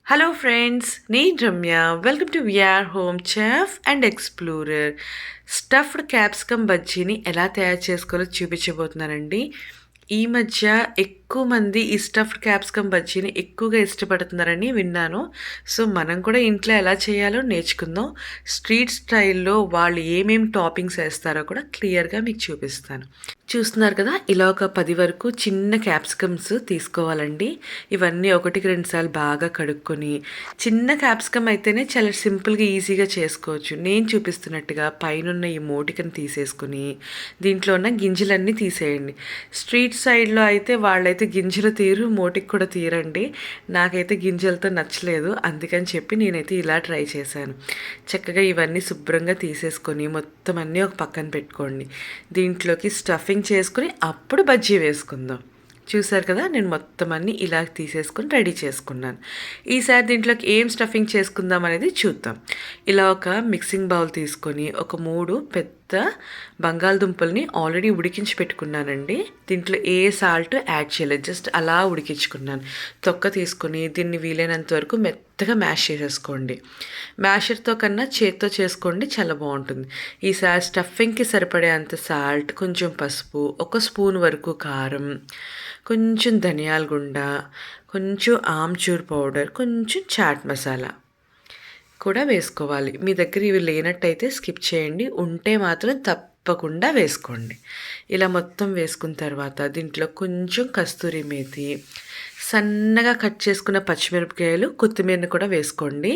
Hello friends, నేను Ramya. Welcome to VR home chef and explorer. Stuffed capsicum బజ్జీని ఎలా తయారు చేసుకోవాలో చూపించబోతున్నానండి. ఈ మధ్య ఎక్కువ మంది ఈ స్టఫ్డ్ క్యాప్సికమ్ బజ్జీని ఎక్కువగా ఇష్టపడుతున్నారని విన్నాను. సో మనం కూడా ఇంట్లో ఎలా చేయాలో నేర్చుకుందాం. స్ట్రీట్ స్టైల్లో వాళ్ళు ఏమేమి టాపింగ్స్ వేస్తారో కూడా క్లియర్గా మీకు చూపిస్తాను. చూస్తున్నారు కదా, ఇలా ఒక 10 వరకు చిన్న క్యాప్సికమ్స్ తీసుకోవాలండి. ఇవన్నీ ఒకటికి 2 సార్లు బాగా కడుక్కొని, చిన్న క్యాప్సికమ్ అయితేనే చాలా సింపుల్గా ఈజీగా చేసుకోవచ్చు. నేను చూపిస్తున్నట్టుగా పైనున్న ఈ మోటికను తీసేసుకుని దీంట్లో ఉన్న గింజలన్నీ తీసేయండి. స్ట్రీట్ సైడ్లో అయితే వాళ్ళైతే గింజలు తీరు, మోటికి కూడా తీరండి. నాకైతే గింజలతో నచ్చలేదు, అందుకని చెప్పి నేనైతే ఇలా ట్రై చేశాను. చక్కగా ఇవన్నీ శుభ్రంగా తీసేసుకొని మొత్తం అన్నీ ఒక పక్కన పెట్టుకోండి. దీంట్లోకి స్టఫింగ్ చేసుకుని అప్పుడు బజ్జీ వేసుకుందాం. చూసారు కదా, నేను మొత్తం అన్నీ ఇలా తీసేసుకొని రెడీ చేసుకున్నాను. ఈసారి దీంట్లోకి ఏం స్టఫింగ్ చేసుకుందాం అనేది చూద్దాం. ఇలా ఒక మిక్సింగ్ బౌల్ తీసుకొని ఒక 3 పెద్ద బంగాళదుంపల్ని ఆల్రెడీ ఉడికించి పెట్టుకున్నానండి. దీంట్లో ఏ సాల్ట్ యాడ్ చేయలేదు, జస్ట్ అలా ఉడికించుకున్నాను. తొక్క తీసుకొని దీన్ని వీలైనంత వరకు మెత్తగా మ్యాష్ చేసేసుకోండి. మ్యాషర్తో కన్నా చేత్తో చేసుకోండి, చాలా బాగుంటుంది. ఈసారి స్టఫింగ్కి సరిపడే అంత సాల్ట్, కొంచెం పసుపు, 1 స్పూన్ వరకు కారం, కొంచెం ధనియాల గుండ, కొంచెం ఆమ్చూర్ పౌడర్, కొంచెం చాట్ మసాలా కూడా వేసుకోవాలి. మీ దగ్గర ఇవి లేనట్టయితే స్కిప్ చేయండి, ఉంటే మాత్రం తప్పకుండా వేసుకోండి. ఇలా మొత్తం వేసుకున్న తర్వాత దీంట్లో కొంచెం కస్తూరి మేతి, సన్నగా కట్ చేసుకున్న పచ్చిమిరపకాయలు, కొత్తిమీరని కూడా వేసుకోండి.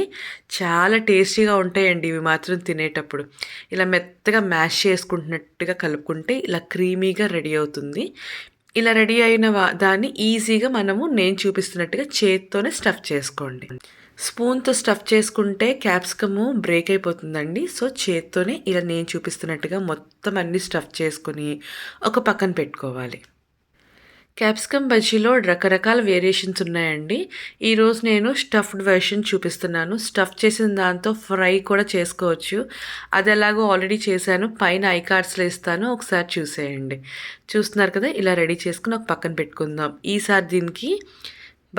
చాలా టేస్టీగా ఉంటాయండి ఇవి మాత్రం తినేటప్పుడు. ఇలా మెత్తగా మ్యాష్ చేసుకుంటున్నట్టుగా కలుపుకుంటే ఇలా క్రీమీగా రెడీ అవుతుంది. ఇలా రెడీ అయిన దాన్ని ఈజీగా మనము నేను చూపిస్తున్నట్టుగా చేత్తోనే స్టఫ్ చేసుకోండి. స్పూన్తో స్టఫ్ చేసుకుంటే క్యాప్సికము బ్రేక్ అయిపోతుందండి. సో చేత్తోనే ఇలా నేను చూపిస్తున్నట్టుగా మొత్తం అన్నీ స్టఫ్ చేసుకొని ఒక పక్కన పెట్టుకోవాలి. క్యాప్సికమ్ బజ్జీలో రకరకాల వేరియేషన్స్ ఉన్నాయండి. ఈరోజు నేను స్టఫ్డ్ వెర్షన్ చూపిస్తున్నాను. స్టఫ్ చేసిన దాంతో ఫ్రై కూడా చేసుకోవచ్చు. అది ఎలాగో ఆల్రెడీ చేశాను, పైన ఐకార్డ్స్లో ఇస్తాను, ఒకసారి చూసేయండి. చూస్తున్నారు కదా, ఇలా రెడీ చేసుకుని ఒక పక్కన పెట్టుకుందాం. ఈసారి దీనికి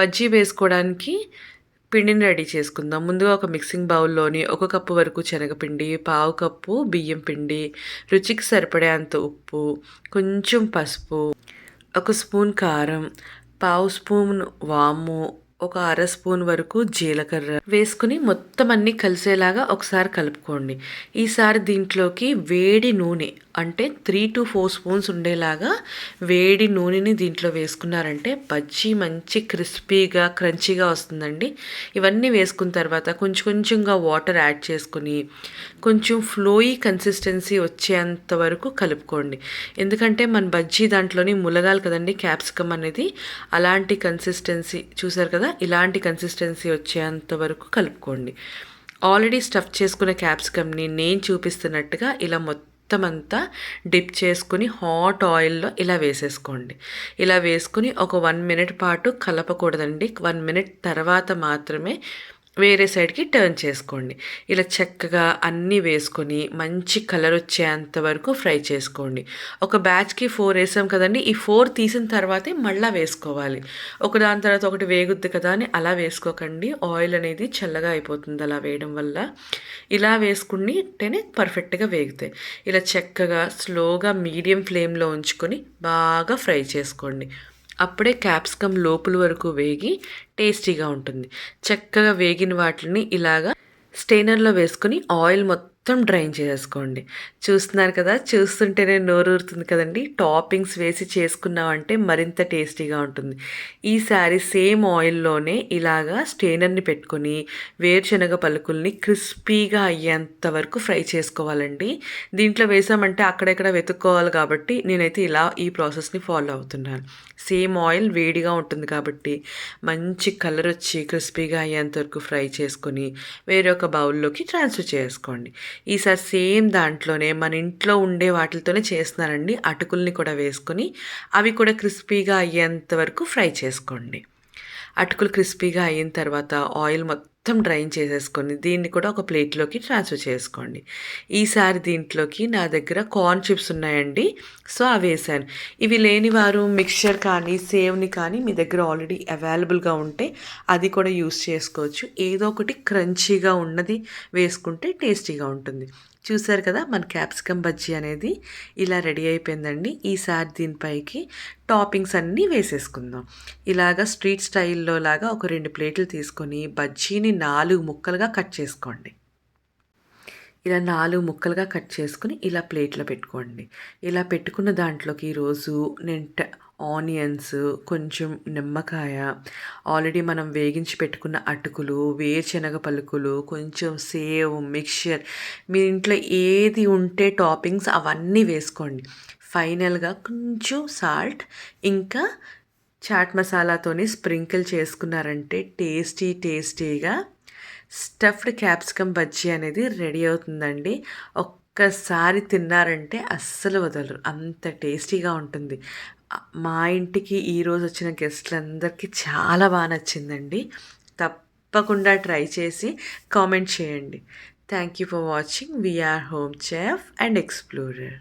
బజ్జీ వేసుకోవడానికి పిండిని రెడీ చేసుకుందాం. ముందుగా ఒక మిక్సింగ్ బౌల్లోని 1 కప్పు వరకు శనగపిండి, 1/2 కప్పు బియ్యం పిండి, రుచికి సరిపడే అంత ఉప్పు, కొంచెం పసుపు, 1 స్పూన్ కారం, 1/2 స్పూన్ వాము, 1/2 స్పూన్ వరకు జీలకర్ర వేసుకుని మొత్తం అన్నీ కలిసేలాగా ఒకసారి కలుపుకోండి. ఈసారి దీంట్లోకి వేడి నూనె, అంటే 3 to 4 స్పూన్స్ ఉండేలాగా వేడి నూనెని దీంట్లో వేసుకున్నారంటే బజ్జీ మంచి క్రిస్పీగా క్రంచీగా వస్తుందండి. ఇవన్నీ వేసుకున్న తర్వాత కొంచెం కొంచెంగా వాటర్ యాడ్ చేసుకుని కొంచెం ఫ్లోయీ కన్సిస్టెన్సీ వచ్చేంత వరకు కలుపుకోండి. ఎందుకంటే మన బజ్జీ దాంట్లోని ములగాలి కదండి క్యాప్సికమ్ అనేది. అలాంటి కన్సిస్టెన్సీ చూసారు కదా, ఇలాంటి కన్సిస్టెన్సీ వచ్చేంత వరకు కలుపుకోండి. ఆల్రెడీ స్టఫ్ చేసుకున్న క్యాప్సికమ్ని నేను చూపిస్తున్నట్టుగా ఇలా మొత్తం అంతా డిప్ చేసుకుని హాట్ ఆయిల్లో ఇలా వేసేసుకోండి. ఇలా వేసుకుని ఒక 1 మినిట్ పాటు కలపకూడదండి. 1 మినిట్ తర్వాత మాత్రమే వేరే సైడ్కి టర్న్ చేసుకోండి. ఇలా చక్కగా అన్నీ వేసుకొని మంచి కలర్ వచ్చేంత వరకు ఫ్రై చేసుకోండి. ఒక బ్యాచ్కి 4 వేసాం కదండి, ఈ 4 తీసిన తర్వాతే మళ్ళీ వేసుకోవాలి. ఒకదాని తర్వాత ఒకటి వేగుద్ది కదా అని అలా వేసుకోకండి, ఆయిల్ అనేది చల్లగా అయిపోతుంది అలా వేయడం వల్ల. ఇలా వేసుకుంటేనే పర్ఫెక్ట్గా వేగుతాయి. ఇలా చక్కగా స్లోగా మీడియం ఫ్లేమ్లో ఉంచుకొని బాగా ఫ్రై చేసుకోండి. అప్పుడే క్యాప్సికమ్ లోపల వరకు వేగి టేస్టీగా ఉంటుంది. చక్కగా వేగిన వాటిని ఇలాగా స్టెయినర్లో వేసుకొని ఆయిల్ మొత్తం డ్రైన్ చేసేసుకోండి. చూస్తున్నారు కదా, చూస్తుంటేనే నోరూరుతుంది కదండి. టాపింగ్స్ వేసి చేసుకున్నామంటే మరింత టేస్టీగా ఉంటుంది. ఈసారి సేమ్ ఆయిల్లోనే ఇలాగా స్టెయినర్ని పెట్టుకొని వేరుశనగ పలుకుల్ని క్రిస్పీగా అయ్యేంత వరకు ఫ్రై చేసుకోవాలండి. దీంట్లో వేసామంటే అక్కడెక్కడ వెతుక్కోవాలి కాబట్టి నేనైతే ఇలా ఈ ప్రాసెస్ని ఫాలో అవుతున్నాను. సేమ్ ఆయిల్ వేడిగా ఉంటుంది కాబట్టి మంచి కలర్ వచ్చి క్రిస్పీగా అయ్యేంత వరకు ఫ్రై చేసుకొని వేరే ఒక బౌల్లోకి ట్రాన్స్ఫర్ చేసుకోండి. ఈసారి సేమ్ దాంట్లోనే మన ఇంట్లో ఉండే వాటితోనే చేస్తున్నానండి. అటుకుల్ని కూడా వేసుకొని అవి కూడా క్రిస్పీగా అయ్యేంత వరకు ఫ్రై చేసుకోండి. అటుకులు క్రిస్పీగా అయిన తర్వాత ఆయిల్ మొత్తం మొత్తం డ్రైన్ చేసేసుకొని దీన్ని కూడా ఒక ప్లేట్లోకి ట్రాన్స్ఫర్ చేసుకోండి. ఈసారి దీంట్లోకి నా దగ్గర కార్న్ చిప్స్ ఉన్నాయండి. సో అవి వేసాను. ఇవి లేని వారు మిక్స్చర్ కానీ సేవ్ని కానీ మీ దగ్గర ఆల్రెడీ అవైలబుల్గా ఉంటే అది కూడా యూస్ చేసుకోవచ్చు. ఏదో ఒకటి క్రంచీగా ఉన్నది వేసుకుంటే టేస్టీగా ఉంటుంది. చూసారు కదా, మన క్యాప్సికమ్ బజ్జీ అనేది ఇలా రెడీ అయిపోయిందండి. ఈసారి దీనిపైకి టాపింగ్స్ అన్నీ వేసేసుకుందాం. ఇలాగ స్ట్రీట్ స్టైల్లో లాగా ఒక 2 ప్లేట్లు తీసుకొని బజ్జీని 4 ముక్కలుగా కట్ చేసుకోండి. ఇలా 4 ముక్కలుగా కట్ చేసుకుని ఇలా ప్లేట్లో పెట్టుకోండి. ఇలా పెట్టుకున్న దాంట్లోకి ఈరోజు నేను ఆనియన్స్, కొంచెం నిమ్మకాయ, ఆల్రెడీ మనం వేగించి పెట్టుకున్న అటుకులు, వేరుశనగ పలుకులు, కొంచెం సేవ్, మిక్స్చర్, మీ ఇంట్లో ఏది ఉంటే టాపింగ్స్ అవన్నీ వేసుకోండి. ఫైనల్గా కొంచెం సాల్ట్ ఇంకా చాట్ మసాలాతోని స్ప్రింకిల్ చేసుకున్నారంటే టేస్టీగా స్టఫ్డ్ క్యాప్సికమ్ బజ్జీ అనేది రెడీ అవుతుందండి. ఒక్కసారి తిన్నారంటే అస్సలు వదలరు, అంత టేస్టీగా ఉంటుంది. మా ఇంటికి ఈరోజు వచ్చిన గెస్ట్లందరికీ చాలా బాగా నచ్చిందండి. తప్పకుండా ట్రై చేసి కామెంట్ చేయండి. Thank you for watching we're home chef and explorer.